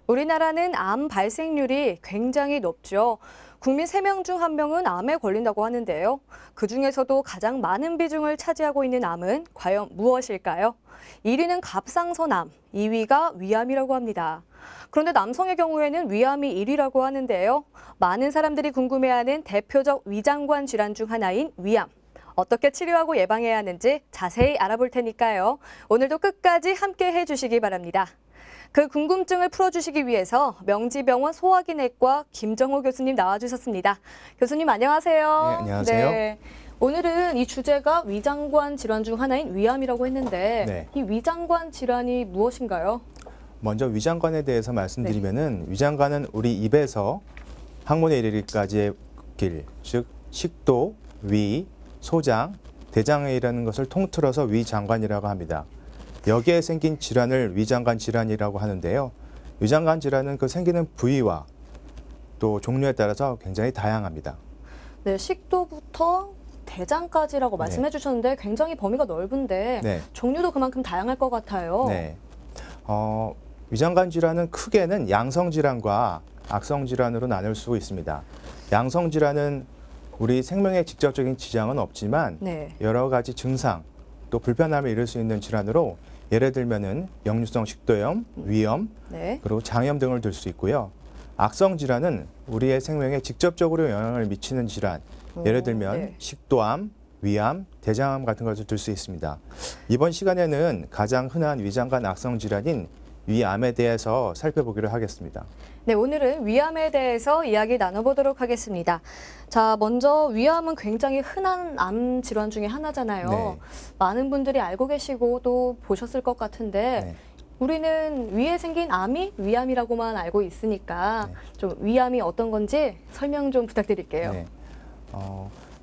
우리나라는 암 발생률이 굉장히 높죠. 국민 3명 중 1명은 암에 걸린다고 하는데요. 그중에서도 가장 많은 비중을 차지하고 있는 암은 과연 무엇일까요? 1위는 갑상선암, 2위가 위암이라고 합니다. 그런데 남성의 경우에는 위암이 1위라고 하는데요. 많은 사람들이 궁금해하는 대표적 위장관 질환 중 하나인 위암. 어떻게 치료하고 예방해야 하는지 자세히 알아볼 테니까요. 오늘도 끝까지 함께 해주시기 바랍니다. 그 궁금증을 풀어주시기 위해서 명지병원 소화기내과 김정호 교수님 나와주셨습니다. 교수님 안녕하세요. 네, 안녕하세요. 네, 오늘은 이 주제가 위장관 질환 중 하나인 위암이라고 했는데 네. 이 위장관 질환이 무엇인가요? 먼저 위장관에 대해서 말씀드리면은 위장관은 우리 입에서 항문에 이르기까지의 길, 즉 식도, 위, 소장, 대장에 이르는 것을 통틀어서 위장관이라고 합니다. 여기에 생긴 질환을 위장관 질환이라고 하는데요. 위장관 질환은 그 생기는 부위와 또 종류에 따라서 굉장히 다양합니다. 네, 식도부터 대장까지라고 말씀해 주셨는데 굉장히 범위가 넓은데 네. 종류도 그만큼 다양할 것 같아요. 네. 위장관 질환은 크게는 양성 질환과 악성 질환으로 나눌 수 있습니다. 양성 질환은 우리 생명에 직접적인 지장은 없지만 네. 여러 가지 증상 또 불편함을 이룰 수 있는 질환으로 예를 들면은 역류성 식도염, 위염, 네. 그리고 장염 등을 들 수 있고요. 악성 질환은 우리의 생명에 직접적으로 영향을 미치는 질환, 예를 들면 네. 식도암, 위암, 대장암 같은 것을 들 수 있습니다. 이번 시간에는 가장 흔한 위장관 악성 질환인 위암에 대해서 살펴보기로 하겠습니다. 네, 오늘은 위암에 대해서 이야기 나눠보도록 하겠습니다. 자, 먼저 위암은 굉장히 흔한 암 질환 중에 하나잖아요. 네. 많은 분들이 알고 계시고 또 보셨을 것 같은데 네. 우리는 위에 생긴 암이 위암이라고만 알고 있으니까 네. 좀 위암이 어떤 건지 설명 좀 부탁드릴게요. 네.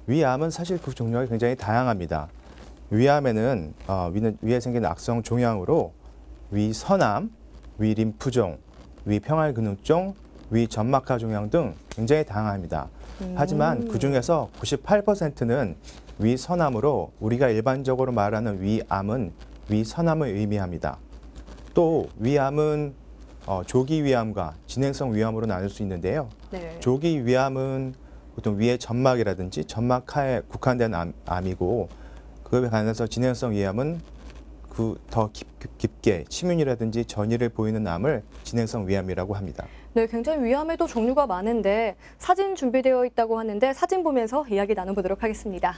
위암은 사실 그 종류가 굉장히 다양합니다. 위암에는 위에 생긴 악성 종양으로 위선암, 위림프종, 위평활근육종, 위점막하 종양 등 굉장히 다양합니다. 하지만 그중에서 98%는 위선암으로 우리가 일반적으로 말하는 위암은 위선암을 의미합니다. 또 위암은 조기 위암과 진행성 위암으로 나눌 수 있는데요. 네. 조기 위암은 보통 위의 점막이라든지 점막하에 국한된 암이고 그에 관해서 진행성 위암은 더 깊게 침윤이라든지 전이를 보이는 암을 진행성 위암이라고 합니다. 네, 굉장히 위암에도 종류가 많은데 사진 준비되어 있다고 하는데 사진 보면서 이야기 나눠보도록 하겠습니다.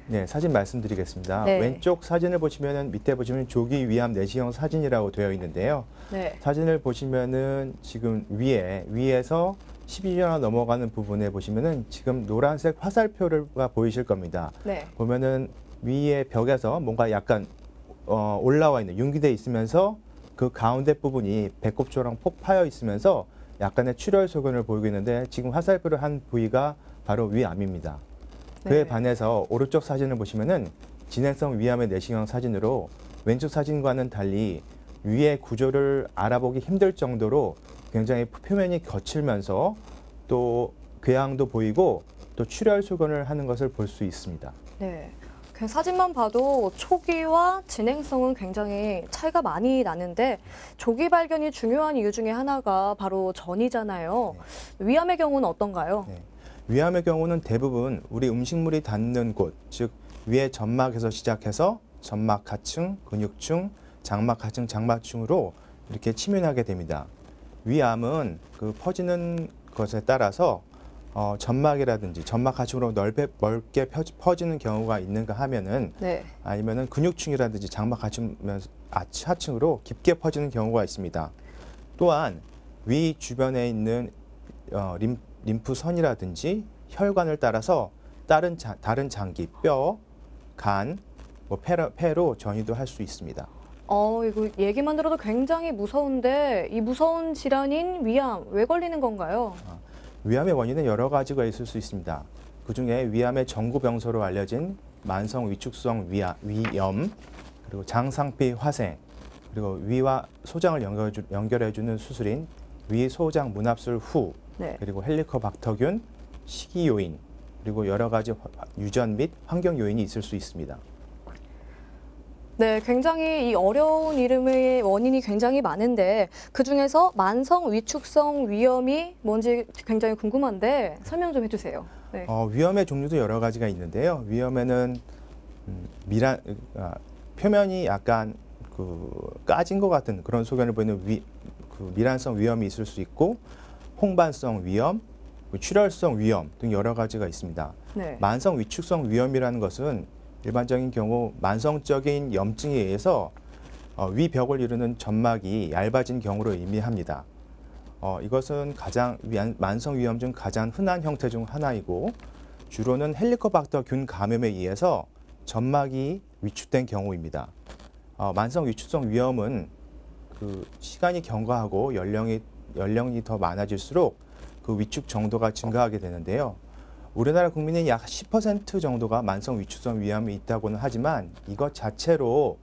네, 사진 말씀드리겠습니다. 네. 왼쪽 사진을 보시면은 밑에 보시면 조기 위암 내시경 사진이라고 되어 있는데요. 네. 사진을 보시면은 지금 위에서 12년 넘어가는 부분에 보시면은 지금 노란색 화살표가 보이실 겁니다. 네. 보면은 위의 벽에서 뭔가 약간 올라와 있는 융기돼 있으면서 그 가운데 부분이 배꼽처럼 폭 파여 있으면서 약간의 출혈 소견을 보이고 있는데 지금 화살표를 한 부위가 바로 위암입니다. 그에 네. 반해서 오른쪽 사진을 보시면은 진행성 위암의 내시경 사진으로 왼쪽 사진과는 달리 위의 구조를 알아보기 힘들 정도로 굉장히 표면이 거칠면서 또 궤양도 보이고 또 출혈 소견을 하는 것을 볼 수 있습니다. 네. 그냥 사진만 봐도 초기와 진행성은 굉장히 차이가 많이 나는데 조기 발견이 중요한 이유 중에 하나가 바로 전이잖아요. 위암의 경우는 어떤가요? 네. 위암의 경우는 대부분 우리 음식물이 닿는 곳, 즉 위의 점막에서 시작해서 점막 하층, 근육층, 장막 하층, 장막층으로 이렇게 침윤하게 됩니다. 위암은 그 퍼지는 것에 따라서 점막이라든지 점막 하층으로 넓게 퍼지는 경우가 있는가 하면은 네. 아니면은 근육층이라든지 장막 하층으로 깊게 퍼지는 경우가 있습니다. 또한 위 주변에 있는 림프선이라든지 혈관을 따라서 다른 장기, 뼈, 간, 폐로 전이도 할 수 있습니다. 이거 얘기만 들어도 굉장히 무서운데 이 무서운 질환인 위암 왜 걸리는 건가요? 위암의 원인은 여러 가지가 있을 수 있습니다. 그중에 위암의 전구병소로 알려진 만성 위축성 위염, 그리고 장상피 화생, 그리고 위와 소장을 연결해주는 수술인 위소장 문합술 후, 네. 그리고 헬리코박터균, 식이 요인, 그리고 여러 가지 유전 및 환경 요인이 있을 수 있습니다. 네, 굉장히 이 어려운 이름의 원인이 굉장히 많은데 그중에서 만성 위축성 위염이 뭔지 굉장히 궁금한데 설명 좀 해주세요. 네. 위염의 종류도 여러 가지가 있는데요. 위염에는 미란 표면이 약간 까진 것 같은 그런 소견을 보이는 미란성 위염이 있을 수 있고 홍반성 위염, 출혈성 위염 등 여러 가지가 있습니다. 네. 만성 위축성 위염이라는 것은 일반적인 경우 만성적인 염증에 의해서 위벽을 이루는 점막이 얇아진 경우를 의미합니다. 이것은 만성 위염 중 가장 흔한 형태 중 하나이고 주로는 헬리코박터균 감염에 의해서 점막이 위축된 경우입니다. 만성 위축성 위염은 시간이 경과하고 연령이 더 많아질수록 그 위축 정도가 증가하게 되는데요. 우리나라 국민의 약 10% 정도가 만성 위축성 위염이 있다고는 하지만 이것 자체로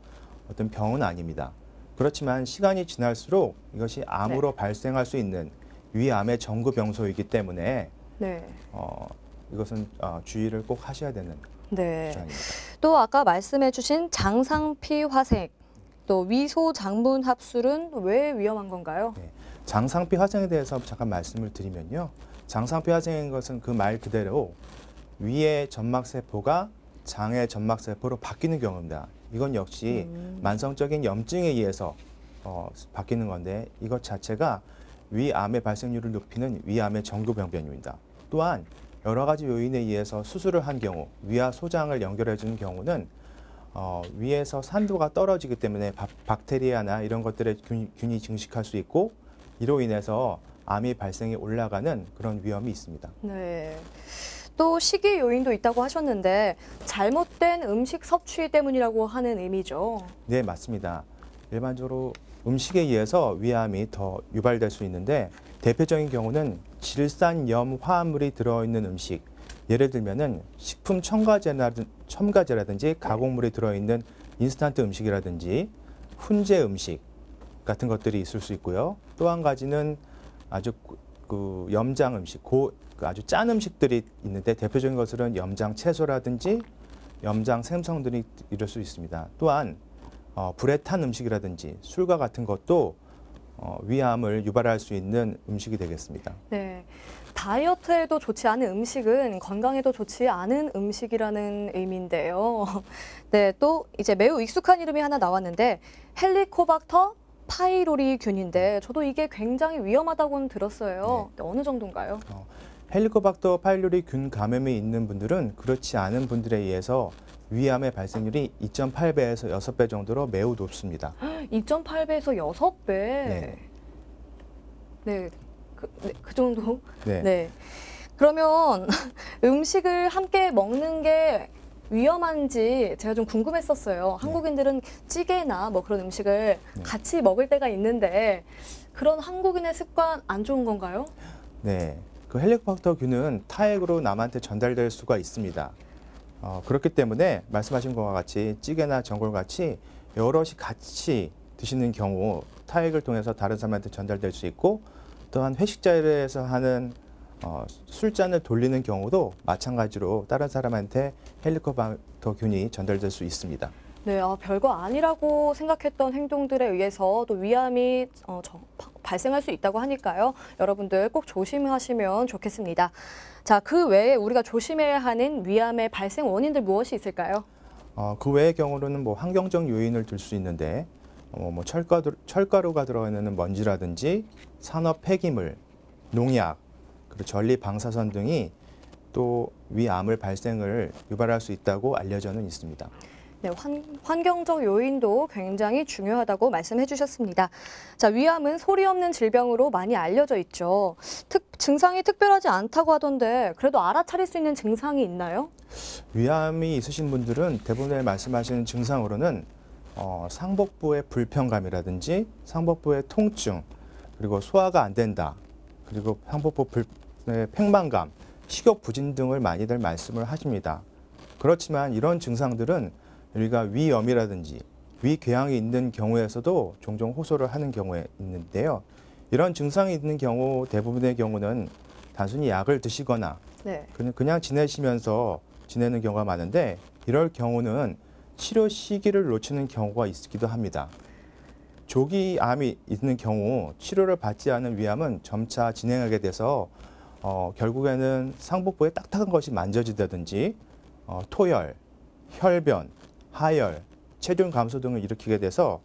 어떤 병은 아닙니다. 그렇지만 시간이 지날수록 이것이 암으로 발생할 수 있는 위암의 전구 병소이기 때문에 네. 이것은 주의를 꼭 하셔야 되는 주장입니다. 또 아까 말씀해주신 장상피 화생, 또 위소 장문 합술은 왜 위험한 건가요? 네. 장상피 화생에 대해서 잠깐 말씀을 드리면요. 장상피 화생인 것은 그 말 그대로 위의 점막세포가 장의 점막세포로 바뀌는 경우입니다. 이건 역시 만성적인 염증에 의해서 바뀌는 건데 이것 자체가 위암의 발생률을 높이는 위암의 전구병변입니다. 또한 여러 가지 요인에 의해서 수술을 한 경우 위와 소장을 연결해 주는 경우는 위에서 산도가 떨어지기 때문에 박테리아나 이런 것들의 균이 증식할 수 있고 이로 인해서 암이 발생이 올라가는 그런 위험이 있습니다. 네. 또 식이 요인도 있다고 하셨는데 잘못된 음식 섭취 때문이라고 하는 의미죠. 네, 맞습니다. 일반적으로 음식에 의해서 위암이 더 유발될 수 있는데 대표적인 경우는 질산염 화합물이 들어있는 음식, 예를 들면은 식품 첨가제라든지 가공물이 들어있는 인스턴트 음식이라든지 훈제 음식 같은 것들이 있을 수 있고요. 또 한 가지는 아주 염장 음식, 아주 짠 음식들이 있는데 대표적인 것들은 염장 채소라든지 염장 생선들이 이럴 수 있습니다. 또한 불에 탄 음식이라든지 술과 같은 것도 위암을 유발할 수 있는 음식이 되겠습니다. 네, 다이어트에도 좋지 않은 음식은 건강에도 좋지 않은 음식이라는 의미인데요. 네, 또 이제 매우 익숙한 이름이 하나 나왔는데 헬리코박터 파이로리균인데 저도 이게 굉장히 위험하다고는 들었어요. 네. 어느 정도인가요? 헬리코박터 파일로리균 감염이 있는 분들은 그렇지 않은 분들에 의해서 위암의 발생률이 2.8배에서 6배 정도로 매우 높습니다. 2.8배에서 6배? 네. 네, 그 정도? 네. 네. 그러면 음식을 함께 먹는 게 위험한지 제가 좀 궁금했었어요. 한국인들은 찌개나 뭐 그런 음식을 같이 먹을 때가 있는데 그런 한국인의 습관 안 좋은 건가요? 네. 그 헬리코박터균은 타액으로 남한테 전달될 수가 있습니다. 그렇기 때문에 말씀하신 것과 같이 찌개나 전골같이 여럿이 같이 드시는 경우 타액을 통해서 다른 사람한테 전달될 수 있고 또한 회식 자리에서 하는 술잔을 돌리는 경우도 마찬가지로 다른 사람한테 헬리코박터균이 전달될 수 있습니다. 네, 별거 아니라고 생각했던 행동들에 의해서 또 위암이 발생할 수 있다고 하니까요. 여러분들 꼭 조심하시면 좋겠습니다. 자, 그 외에 우리가 조심해야 하는 위암의 발생 원인들 무엇이 있을까요? 그 외의 경우로는 뭐 환경적 요인을 들 수 있는데 뭐 철가루가 들어있는 먼지라든지 산업 폐기물, 농약, 그리고 전리 방사선 등이 또 위암을 발생을 유발할 수 있다고 알려져는 있습니다. 네, 환경적 요인도 굉장히 중요하다고 말씀해 주셨습니다. 자, 위암은 소리 없는 질병으로 많이 알려져 있죠. 증상이 특별하지 않다고 하던데 그래도 알아차릴 수 있는 증상이 있나요? 위암이 있으신 분들은 대부분의 말씀하시는 증상으로는 상복부의 불편감이라든지 상복부의 통증, 그리고 소화가 안 된다, 그리고 상복부의 팽만감, 식욕 부진 등을 많이들 말씀을 하십니다. 그렇지만 이런 증상들은 우리가 위염이라든지 위궤양이 있는 경우에서도 종종 호소를 하는 경우에 있는데요. 이런 증상이 있는 경우 대부분의 경우는 단순히 약을 드시거나 그냥 지내시면서 지내는 경우가 많은데 이럴 경우는 치료 시기를 놓치는 경우가 있기도 합니다. 조기 암이 있는 경우 치료를 받지 않은 위암은 점차 진행하게 돼서 결국에는 상복부에 딱딱한 것이 만져지다든지 토열, 혈변, 하열, 체중 감소 등을 일으키게 돼서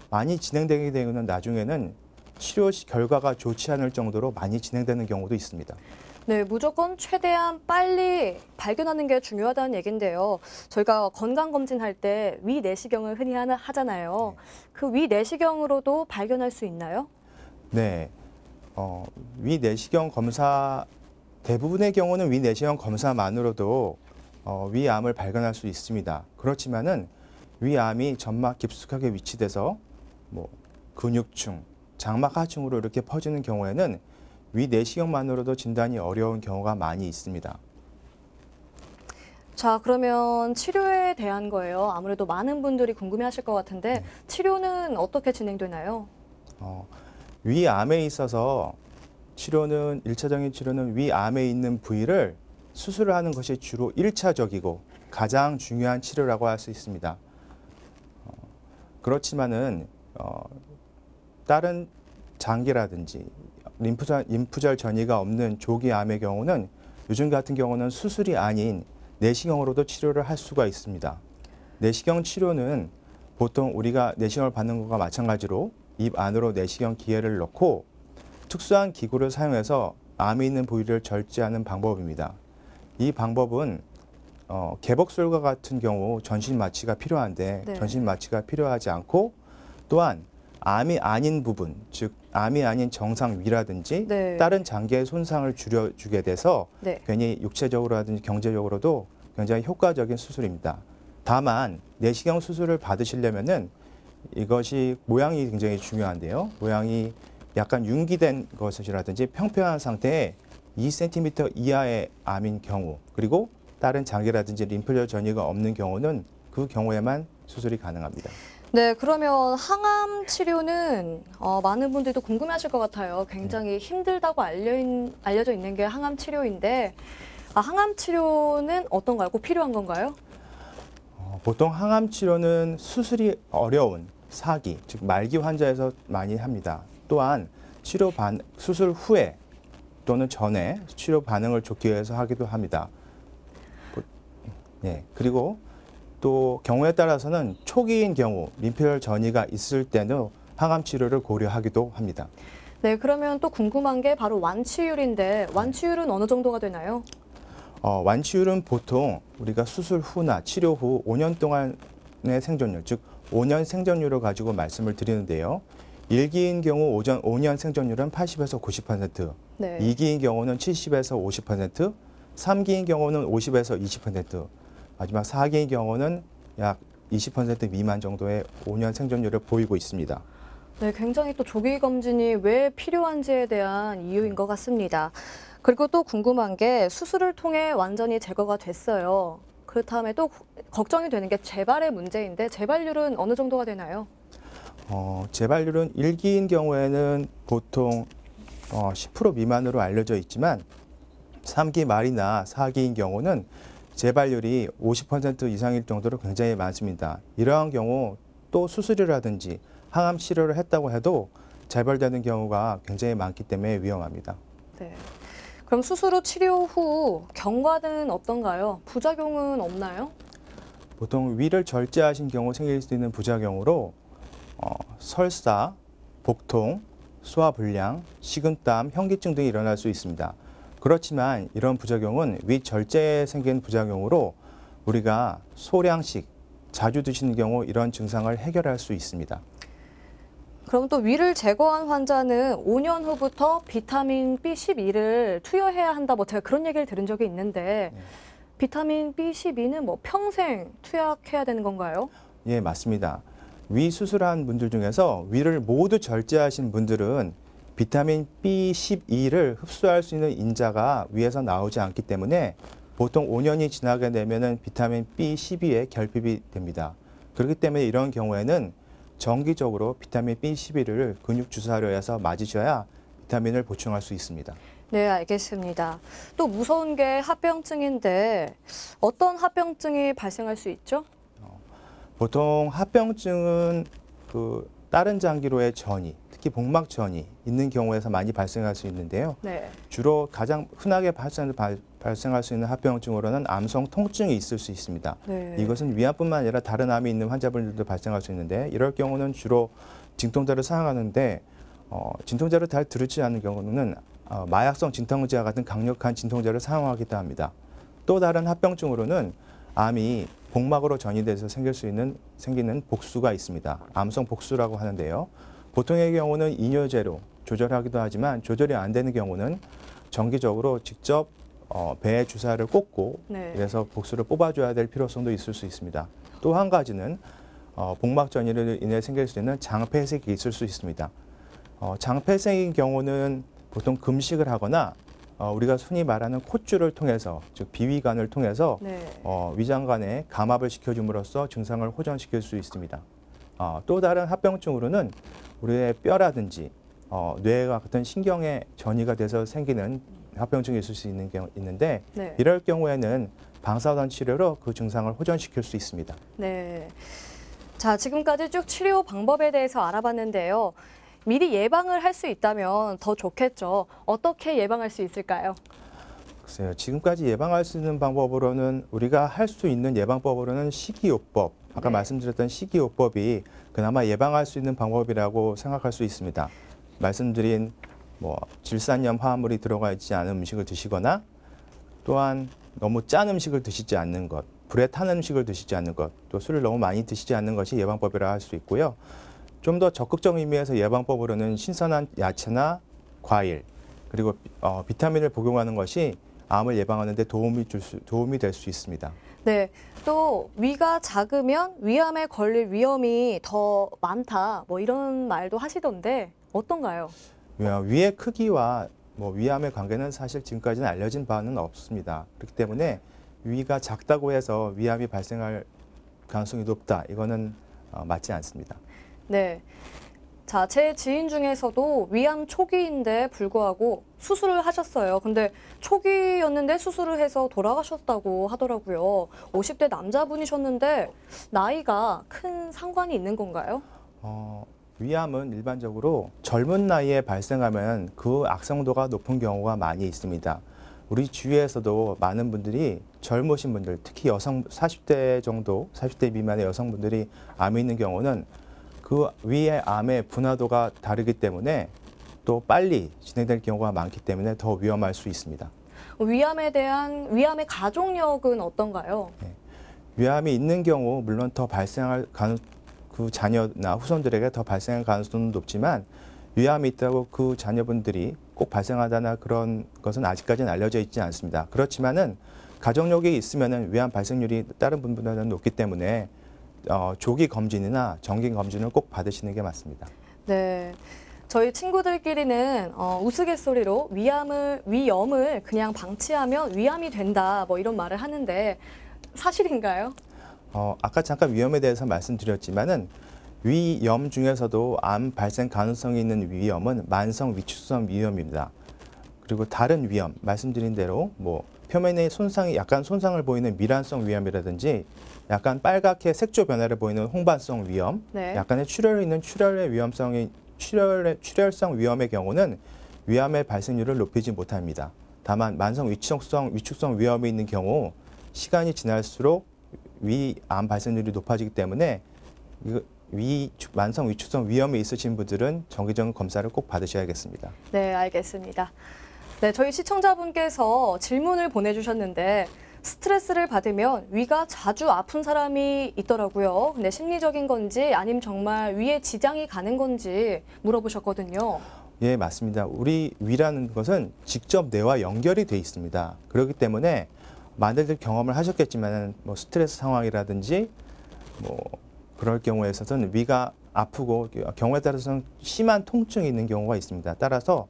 많이 진행되게 되면 나중에는 치료 결과가 좋지 않을 정도로 많이 진행되는 경우도 있습니다. 네, 무조건 최대한 빨리 발견하는 게 중요하다는 얘긴데요. 저희가 건강검진할 때 위내시경을 흔히 하잖아요. 그 위내시경으로도 발견할 수 있나요? 네, 위내시경 검사 대부분의 경우는 위내시경 검사만으로도 위암을 발견할 수 있습니다. 그렇지만은 위암이 점막 깊숙하게 위치돼서 뭐 근육층, 장막 하층으로 이렇게 퍼지는 경우에는 위내시경만으로도 진단이 어려운 경우가 많이 있습니다. 자, 그러면 치료에 대한 거예요. 아무래도 많은 분들이 궁금해하실 것 같은데 치료는 어떻게 진행되나요? 위암에 있어서 치료는 1차적인 치료는 위암에 있는 부위를 수술을 하는 것이 주로 1차적이고 가장 중요한 치료라고 할 수 있습니다. 그렇지만은 다른 장기라든지 림프절 전이가 없는 조기암의 경우는 요즘 같은 경우는 수술이 아닌 내시경으로도 치료를 할 수가 있습니다. 내시경 치료는 보통 우리가 내시경을 받는 것과 마찬가지로 입 안으로 내시경 기계를 넣고 특수한 기구를 사용해서 암이 있는 부위를 절제하는 방법입니다. 이 방법은 개복술과 같은 경우 전신 마취가 필요한데 네. 전신 마취가 필요하지 않고 또한 암이 아닌 부분, 즉 암이 아닌 정상 위라든지 네. 다른 장기의 손상을 줄여주게 돼서 네. 괜히 육체적으로라든지 경제적으로도 굉장히 효과적인 수술입니다. 다만 내시경 수술을 받으시려면은 이것이 모양이 굉장히 중요한데요. 모양이 약간 융기된 것이라든지 평평한 상태에 2cm 이하의 암인 경우 그리고 다른 장기라든지 림프절 전이가 없는 경우는 그 경우에만 수술이 가능합니다. 네, 그러면 항암 치료는 많은 분들도 궁금해하실 것 같아요. 굉장히 힘들다고 알려져 있는 게 항암 치료인데 항암 치료는 어떤가요? 꼭 필요한 건가요? 보통 항암 치료는 수술이 어려운 사기, 즉 말기 환자에서 많이 합니다. 또한 수술 후에 또는 전에 치료 반응을 좋게 위해서 하기도 합니다. 네, 그리고 또 경우에 따라서는 초기인 경우 림프절 전이가 있을 때는 항암 치료를 고려하기도 합니다. 네, 그러면 또 궁금한 게 바로 완치율인데 완치율은 어느 정도가 되나요? 완치율은 보통 우리가 수술 후나 치료 후 5년 동안의 생존율, 즉 5년 생존율을 가지고 말씀을 드리는데요. 1기인 경우 5년 생존율은 80에서 90%, 네. 2기인 경우는 70에서 50%, 3기인 경우는 50에서 20%, 마지막 4기인 경우는 약 20% 미만 정도의 5년 생존율을 보이고 있습니다. 네, 굉장히 또 조기 검진이 왜 필요한지에 대한 이유인 것 같습니다. 그리고 또 궁금한 게 수술을 통해 완전히 제거가 됐어요. 그렇다면 또 걱정이 되는 게 재발의 문제인데 재발률은 어느 정도가 되나요? 재발률은 1기인 경우에는 보통 10% 미만으로 알려져 있지만 3기 말이나 4기인 경우는 재발률이 50% 이상일 정도로 굉장히 많습니다. 이러한 경우 또 수술이라든지 항암 치료를 했다고 해도 재발되는 경우가 굉장히 많기 때문에 위험합니다. 네. 그럼 수술 후 치료 후 경과는 어떤가요? 부작용은 없나요? 보통 위를 절제하신 경우 생길 수 있는 부작용으로 설사, 복통, 소화불량, 식은땀, 현기증 등이 일어날 수 있습니다. 그렇지만 이런 부작용은 위 절제에 생긴 부작용으로 우리가 소량씩 자주 드시는 경우 이런 증상을 해결할 수 있습니다. 그럼 또 위를 제거한 환자는 5년 후부터 비타민 B12를 투여해야 한다. 제가 그런 얘기를 들은 적이 있는데 비타민 B12는 평생 투약해야 되는 건가요? 예, 맞습니다. 위 수술한 분들 중에서 위를 모두 절제하신 분들은 비타민 B12를 흡수할 수 있는 인자가 위에서 나오지 않기 때문에 보통 5년이 지나게 되면 비타민 B12에 결핍이 됩니다. 그렇기 때문에 이런 경우에는 정기적으로 비타민 B12를 근육 주사로 해서 맞으셔야 비타민을 보충할 수 있습니다. 네, 알겠습니다. 또 무서운 게 합병증인데 어떤 합병증이 발생할 수 있죠? 보통 합병증은 그 다른 장기로의 전이, 특히 복막 전이 있는 경우에서 많이 발생할 수 있는데요. 네. 주로 가장 흔하게 발생할 수 있는 합병증으로는 암성 통증이 있을 수 있습니다. 네. 이것은 위암뿐만 아니라 다른 암이 있는 환자분들도 발생할 수 있는데 이럴 경우는 주로 진통제를 사용하는데 진통제를 잘 들지 않는 경우는 마약성 진통제와 같은 강력한 진통제를 사용하기도 합니다. 또 다른 합병증으로는 암이 복막으로 전이돼서 생기는 복수가 있습니다. 암성 복수라고 하는데요. 보통의 경우는 이뇨제로 조절하기도 하지만 조절이 안 되는 경우는 정기적으로 직접 배에 주사를 꽂고 네. 그래서 복수를 뽑아줘야 될 필요성도 있을 수 있습니다. 또 한 가지는 복막 전이로 인해 생길 수 있는 장폐색이 있을 수 있습니다. 장폐색인 경우는 보통 금식을 하거나 우리가 흔히 말하는 콧줄을 통해서, 즉 비위관을 통해서 네. 위장관에 감압을 시켜줌으로써 증상을 호전시킬 수 있습니다. 또 다른 합병증으로는 우리의 뼈라든지 뇌와 같은 신경에 전이가 돼서 생기는 합병증이 있을 수 있는데 네. 이럴 경우에는 방사선 치료로 그 증상을 호전시킬 수 있습니다. 네. 자, 지금까지 쭉 치료 방법에 대해서 알아봤는데요. 미리 예방을 할 수 있다면 더 좋겠죠. 어떻게 예방할 수 있을까요? 글쎄요. 지금까지 예방할 수 있는 방법으로는 우리가 할 수 있는 예방법으로는 식이요법, 아까 네. 말씀드렸던 식이요법이 그나마 예방할 수 있는 방법이라고 생각할 수 있습니다. 말씀드린 질산염 화합물이 들어가 있지 않은 음식을 드시거나 또한 너무 짠 음식을 드시지 않는 것, 불에 탄 음식을 드시지 않는 것, 또 술을 너무 많이 드시지 않는 것이 예방법이라 할 수 있고요. 좀 더 적극적 의미에서 예방법으로는 신선한 야채나 과일 그리고 비타민을 복용하는 것이 암을 예방하는 데 도움이 될 수 있습니다. 네. 또 위가 작으면 위암에 걸릴 위험이 더 많다. 이런 말도 하시던데 어떤가요? 위의 크기와 위암의 관계는 사실 지금까지는 알려진 바는 없습니다. 그렇기 때문에 위가 작다고 해서 위암이 발생할 가능성이 높다. 이거는 맞지 않습니다. 네. 자, 제 지인 중에서도 위암 초기인데 불구하고 수술을 하셨어요. 근데 초기였는데 수술을 해서 돌아가셨다고 하더라고요. 50대 남자분이셨는데 나이가 큰 상관이 있는 건가요? 위암은 일반적으로 젊은 나이에 발생하면 그 악성도가 높은 경우가 많이 있습니다. 우리 주위에서도 많은 분들이 젊으신 분들, 특히 여성 40대 정도, 40대 미만의 여성분들이 암이 있는 경우는 그 위의 암의 분화도가 다르기 때문에 또 빨리 진행될 경우가 많기 때문에 더 위험할 수 있습니다. 위암의 가족력은 어떤가요? 네. 위암이 있는 경우 물론 더 발생할 그 자녀나 후손들에게 더 발생할 가능성은 높지만 위암이 있다고 그 자녀분들이 꼭 발생하다나 그런 것은 아직까지는 알려져 있지 않습니다. 그렇지만은 가족력이 있으면은 위암 발생률이 다른 분보다는 높기 때문에 조기 검진이나 정기 검진을 꼭 받으시는 게 맞습니다. 네. 저희 친구들끼리는 우스갯소리로 위염을 그냥 방치하면 위암이 된다 이런 말을 하는데 사실인가요? 아까 잠깐 위염에 대해서 말씀드렸지만은 위염 중에서도 암 발생 가능성이 있는 위염은 만성 위축성 위염입니다. 그리고 다른 위염 말씀드린 대로 표면에 약간 손상을 보이는 미란성 위염이라든지 약간 빨갛게 색조 변화를 보이는 홍반성 위염, 네. 약간의 출혈성 위험의 경우는 위암의 발생률을 높이지 못합니다. 다만 만성 위축성 위험이 있는 경우 시간이 지날수록 위암 발생률이 높아지기 때문에 만성 위축성 위험이 있으신 분들은 정기적인 검사를 꼭 받으셔야겠습니다. 네, 알겠습니다. 네, 저희 시청자분께서 질문을 보내주셨는데 스트레스를 받으면 위가 자주 아픈 사람이 있더라고요. 근데 심리적인 건지 아니면 정말 위에 지장이 가는 건지 물어보셨거든요. 예, 맞습니다. 우리 위라는 것은 직접 뇌와 연결이 돼 있습니다. 그렇기 때문에 많이들 경험을 하셨겠지만 스트레스 상황이라든지 그럴 경우에 있어서는 위가 아프고 경우에 따라서는 심한 통증이 있는 경우가 있습니다. 따라서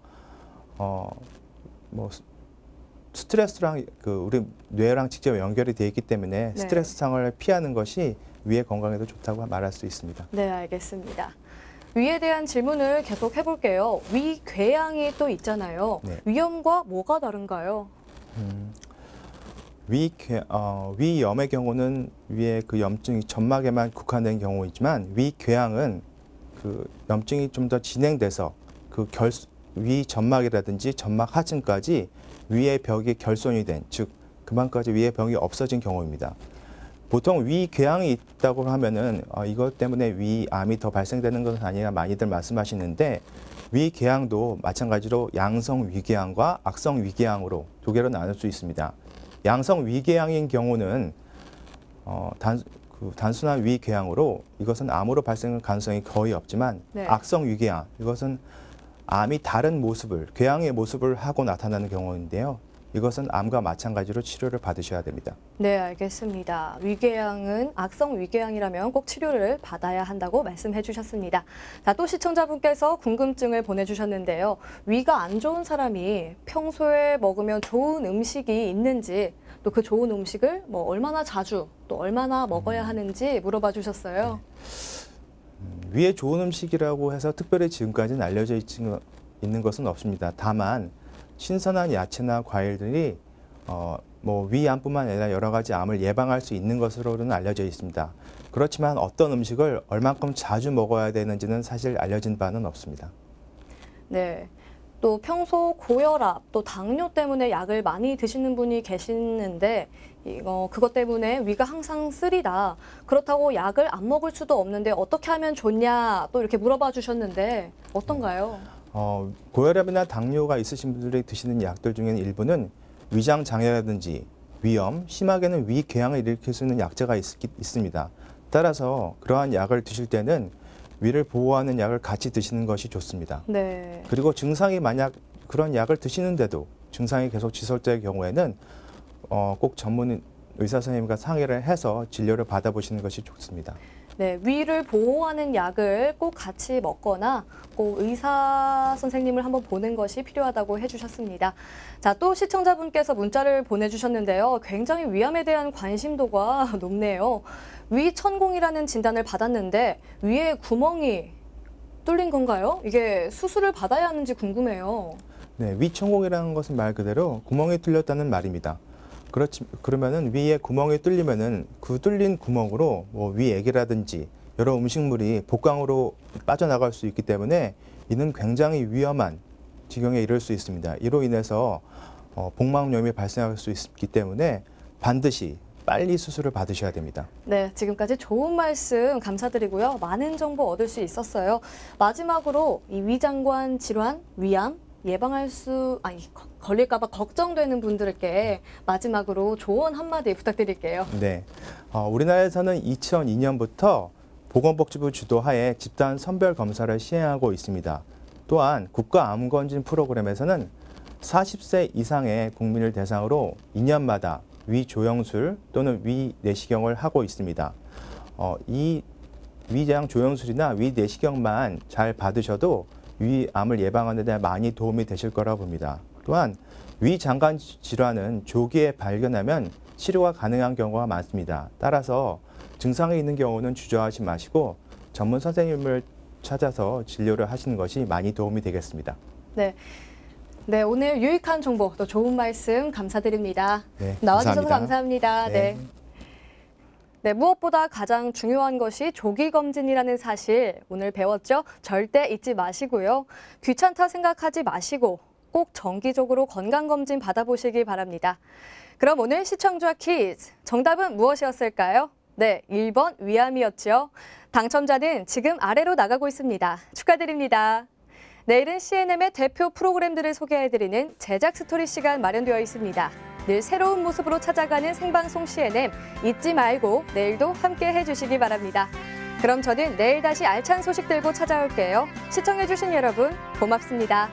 스트레스랑 우리 뇌랑 직접 연결이 돼 있기 때문에 네. 스트레스 상황을 피하는 것이 위의 건강에도 좋다고 말할 수 있습니다. 네, 알겠습니다. 위에 대한 질문을 계속 해볼게요. 위궤양이 또 있잖아요. 네. 위염과 뭐가 다른가요? 위염의 경우는 위에 그 염증이 점막에만 국한된 경우이지만 위궤양은 그 염증이 좀 더 진행돼서 그 위 점막이라든지 점막 하층까지 위의 벽이 결손이 된, 즉 그만까지 위의 벽이 없어진 경우입니다. 보통 위궤양이 있다고 하면은 이것 때문에 위암이 더 발생되는 것은 아니라 많이들 말씀하시는데 위궤양도 마찬가지로 양성 위궤양과 악성 위궤양으로 두 개로 나눌 수 있습니다. 양성 위궤양인 경우는 단순한 위궤양으로 이것은 암으로 발생할 가능성이 거의 없지만 네. 악성 위궤양 이것은 암이 다른 모습을 궤양의 모습을 하고 나타나는 경우인데요. 이것은 암과 마찬가지로 치료를 받으셔야 됩니다. 네, 알겠습니다. 위궤양은 악성 위궤양이라면 꼭 치료를 받아야 한다고 말씀해 주셨습니다. 자, 또 시청자분께서 궁금증을 보내주셨는데요. 위가 안 좋은 사람이 평소에 먹으면 좋은 음식이 있는지 또 그 좋은 음식을 뭐 얼마나 자주 또 얼마나 먹어야 하는지 물어봐 주셨어요. 위에 좋은 음식이라고 해서 특별히 지금까지는 알려져 있는 것은 없습니다. 다만 신선한 야채나 과일들이 뭐 위암뿐만 아니라 여러 가지 암을 예방할 수 있는 것으로는 알려져 있습니다. 그렇지만 어떤 음식을 얼만큼 자주 먹어야 되는지는 사실 알려진 바는 없습니다. 네. 또 평소 고혈압, 또 당뇨 때문에 약을 많이 드시는 분이 계시는데 그것 때문에 위가 항상 쓰리다. 그렇다고 약을 안 먹을 수도 없는데 어떻게 하면 좋냐 또 이렇게 물어봐 주셨는데 어떤가요? 고혈압이나 당뇨가 있으신 분들이 드시는 약들 중에는 일부는 위장 장애라든지 위염, 심하게는 위궤양을 일으킬 수 있는 약제가 있습니다. 따라서 그러한 약을 드실 때는 위를 보호하는 약을 같이 드시는 것이 좋습니다. 네. 그리고 증상이 만약 그런 약을 드시는데도 증상이 계속 지속될 경우에는 꼭 전문 의사 선생님과 상의를 해서 진료를 받아보시는 것이 좋습니다. 네, 위를 보호하는 약을 꼭 같이 먹거나 꼭 의사 선생님을 한번 보는 것이 필요하다고 해주셨습니다. 자, 또 시청자분께서 문자를 보내주셨는데요. 굉장히 위암에 대한 관심도가 높네요. 위천공이라는 진단을 받았는데 위에 구멍이 뚫린 건가요? 이게 수술을 받아야 하는지 궁금해요. 네, 위천공이라는 것은 말 그대로 구멍이 뚫렸다는 말입니다. 그러면은 위에 구멍이 뚫리면은 그 뚫린 구멍으로 뭐 위액이라든지 여러 음식물이 복강으로 빠져나갈 수 있기 때문에 이는 굉장히 위험한 지경에 이를 수 있습니다. 이로 인해서 복막염이 발생할 수 있기 때문에 반드시 빨리 수술을 받으셔야 됩니다. 네, 지금까지 좋은 말씀 감사드리고요. 많은 정보 얻을 수 있었어요. 마지막으로 이 위장관 질환, 위암 걸릴까 봐 걱정되는 분들께 마지막으로 조언 한마디 부탁드릴게요. 네, 우리나라에서는 2002년부터 보건복지부 주도하에 집단 선별 검사를 시행하고 있습니다. 또한 국가암검진 프로그램에서는 40세 이상의 국민을 대상으로 2년마다 위조영술 또는 위내시경을 하고 있습니다. 이 위장 조영술이나 위내시경만 잘 받으셔도 위암을 예방하는 데 많이 도움이 되실 거라고 봅니다. 또한 위장관 질환은 조기에 발견하면 치료가 가능한 경우가 많습니다. 따라서 증상이 있는 경우는 주저하지 마시고 전문 선생님을 찾아서 진료를 하시는 것이 많이 도움이 되겠습니다. 네, 오늘 유익한 정보 또 좋은 말씀 감사드립니다. 네, 나와주셔서 감사합니다. 네. 네, 무엇보다 가장 중요한 것이 조기 검진이라는 사실 오늘 배웠죠? 절대 잊지 마시고요. 귀찮다 생각하지 마시고 꼭 정기적으로 건강검진 받아보시기 바랍니다. 그럼 오늘 시청자 퀴즈 정답은 무엇이었을까요? 네, 1번 위암이었죠. 당첨자는 지금 아래로 나가고 있습니다. 축하드립니다. 내일은 CNM의 대표 프로그램들을 소개해드리는 제작 스토리 시간 마련되어 있습니다. 늘 새로운 모습으로 찾아가는 생방송 CNM 잊지 말고 내일도 함께 해주시기 바랍니다. 그럼 저는 내일 다시 알찬 소식 들고 찾아올게요. 시청해주신 여러분 고맙습니다.